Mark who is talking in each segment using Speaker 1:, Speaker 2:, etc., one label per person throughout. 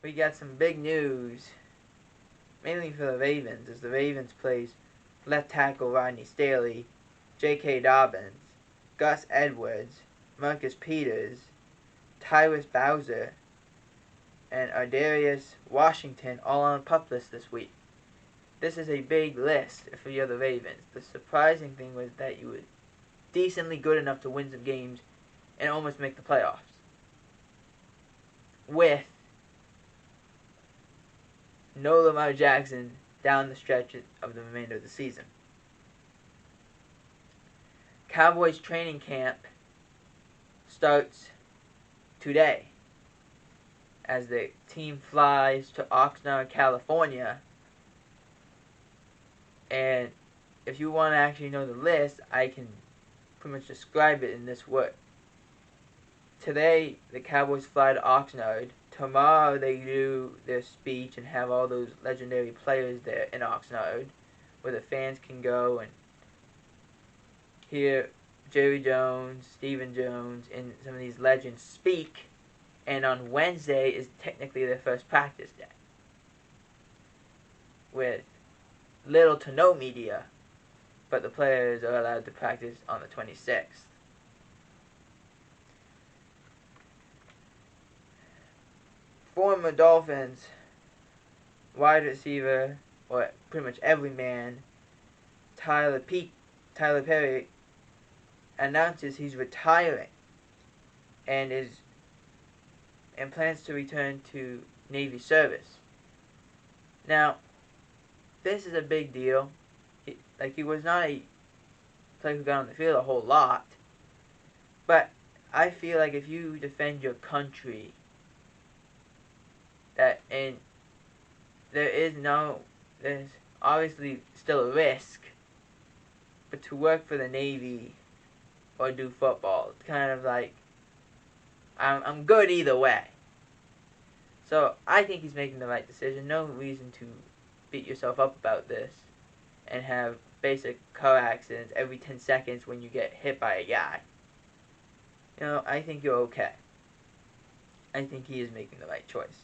Speaker 1: we got some big news, mainly for the Ravens, as the Ravens plays left tackle Rodney Staley, J.K. Dobbins, Gus Edwards, Marcus Peters, Tyrus Bowser, and Ardarius Washington all on Pup List this week. This is a big list for the other Ravens. The surprising thing was that you were decently good enough to win some games and almost make the playoffs, with no Lamar Jackson down the stretch of the remainder of the season. Cowboys training camp starts today as the team flies to Oxnard, California. And if you want to actually know the list, I can pretty much describe it in this word. Today, the Cowboys fly to Oxnard. Tomorrow, they do their speech and have all those legendary players there in Oxnard, where the fans can go and hear Jerry Jones, Stephen Jones, and some of these legends speak. And on Wednesday is technically their first practice day, with little to no media, but the players are allowed to practice on the 26th. Former Dolphins wide receiver, or pretty much every man, Tyler Perry, announces he's retiring and plans to return to Navy service. Now, this is a big deal. He was not a player who got on the field a whole lot, but I feel like if you defend your country, there's obviously still a risk, but to work for the Navy or do football, it's kind of like, I'm good either way. So I think he's making the right decision. No reason to beat yourself up about this and have basic car accidents every 10 seconds when you get hit by a guy. I think you're okay. I think he is making the right choice.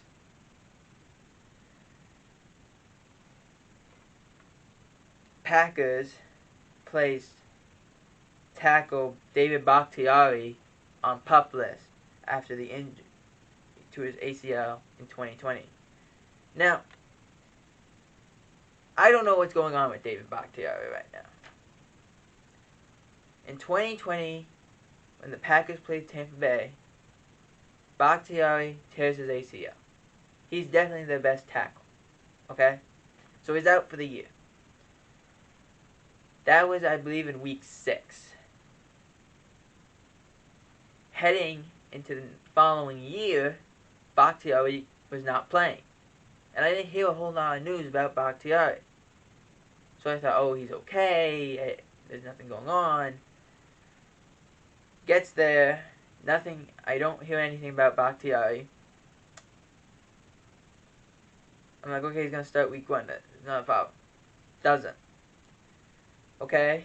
Speaker 1: Packers placed tackle David Bakhtiari on Pup List after the injury to his ACL in 2020. Now, I don't know what's going on with David Bakhtiari right now. In 2020, when the Packers played Tampa Bay, Bakhtiari tears his ACL. He's definitely their best tackle. Okay? So he's out for the year. That was, I believe, in week 6. Heading into the following year, Bakhtiari was not playing. And I didn't hear a whole lot of news about Bakhtiari. So I thought, oh, he's okay, there's nothing going on. Gets there, nothing, I don't hear anything about Bakhtiari. I'm like, okay, he's going to start week 1, that's not a problem. Doesn't. Okay,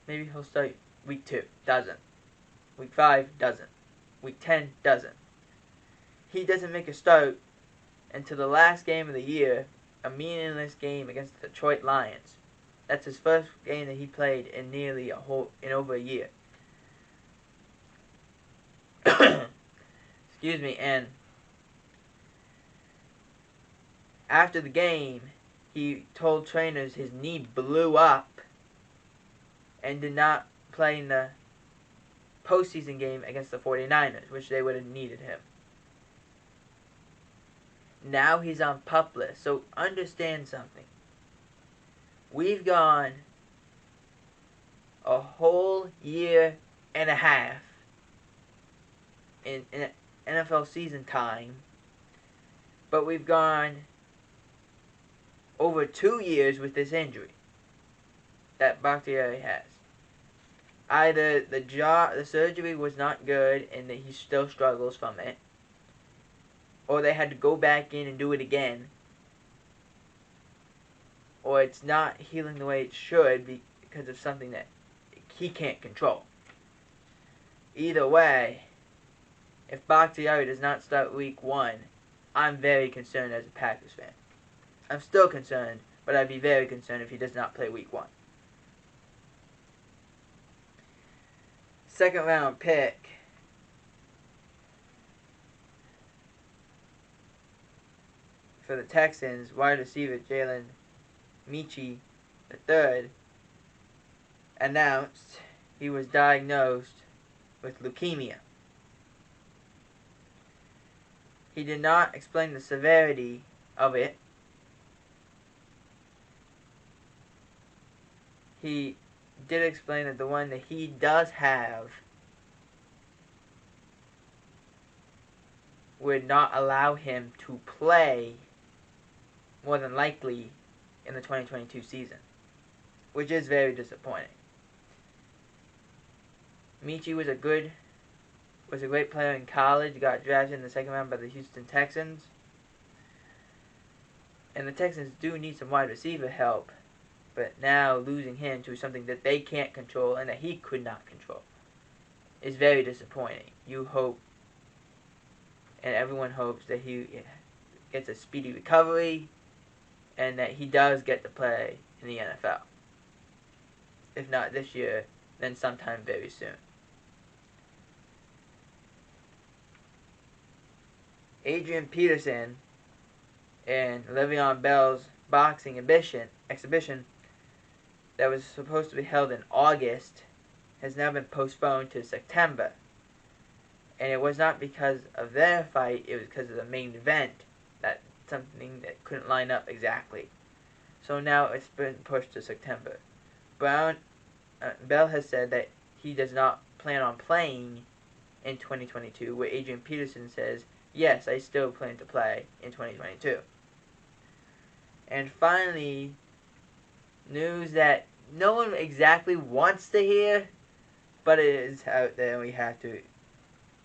Speaker 1: maybe he'll start week 2, doesn't. Week 5, doesn't. Week 10, doesn't. He doesn't make a start until the last game of the year, a meaningless game against the Detroit Lions. That's his first game that he played in over a year. Excuse me, and after the game, he told trainers his knee blew up and did not play in the postseason game against the 49ers, which they would have needed him. Now he's on Pup List. So understand something. We've gone a whole year and a half in NFL season time, but we've gone over 2 years with this injury that Bakhtiari has. Either the surgery was not good and that he still struggles from it, or they had to go back in and do it again, or it's not healing the way it should because of something that he can't control. Either way, if Bakhtiari does not start week 1, I'm very concerned as a Packers fan. I'm still concerned, but I'd be very concerned if he does not play week 1. Second round pick. For the Texans, wide receiver Jalen Michi III announced he was diagnosed with leukemia. He did not explain the severity of it. He did explain that the one that he does have would not allow him to play more than likely in the 2022 season, which is very disappointing. Michi was a great player in college, got drafted in the second round by the Houston Texans. And the Texans do need some wide receiver help, but now losing him to something that they can't control and that he could not control is very disappointing. You hope, and everyone hopes, that he gets a speedy recovery and that he does get to play in the NFL. If not this year, then sometime very soon. Adrian Peterson and Le'Veon Bell's boxing exhibition that was supposed to be held in August has now been postponed to September. And it was not because of their fight, it was because of the main event, that something that couldn't line up exactly. So now it's been pushed to September. Bell has said that he does not plan on playing in 2022, where Adrian Peterson says, yes, I still plan to play in 2022. And finally, news that no one exactly wants to hear, but it is out there and we have to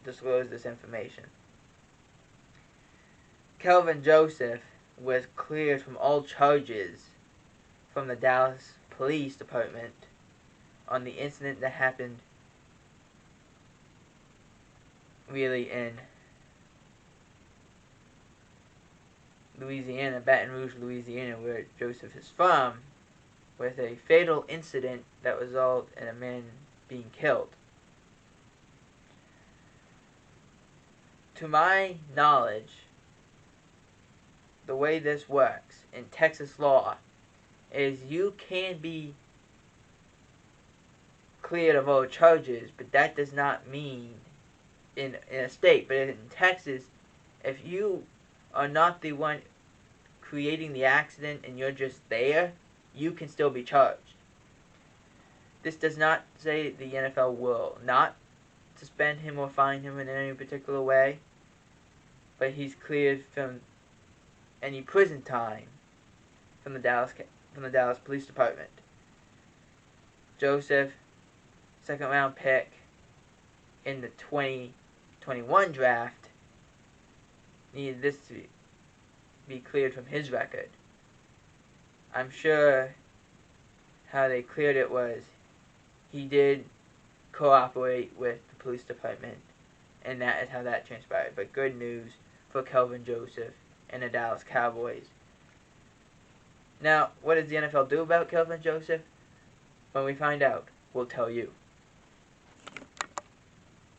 Speaker 1: disclose this information. Kelvin Joseph was cleared from all charges from the Dallas Police Department on the incident that happened really in Louisiana, Baton Rouge, Louisiana, where Joseph is from, with a fatal incident that resulted in a man being killed. To my knowledge, the way this works in Texas law is you can be cleared of all charges, but that does not mean in a state, but in Texas, if you are not the one creating the accident and you're just there, you can still be charged. This does not say the NFL will not suspend him or fine him in any particular way, but he's cleared from any prison time from the Dallas Police Department. Joseph, second round pick in the 2021 draft, needed this to be cleared from his record. I'm sure how they cleared it was he did cooperate with the police department, and that is how that transpired. But good news for Kelvin Joseph and the Dallas Cowboys. Now, what does the NFL do about Kelvin Joseph? When we find out, we'll tell you.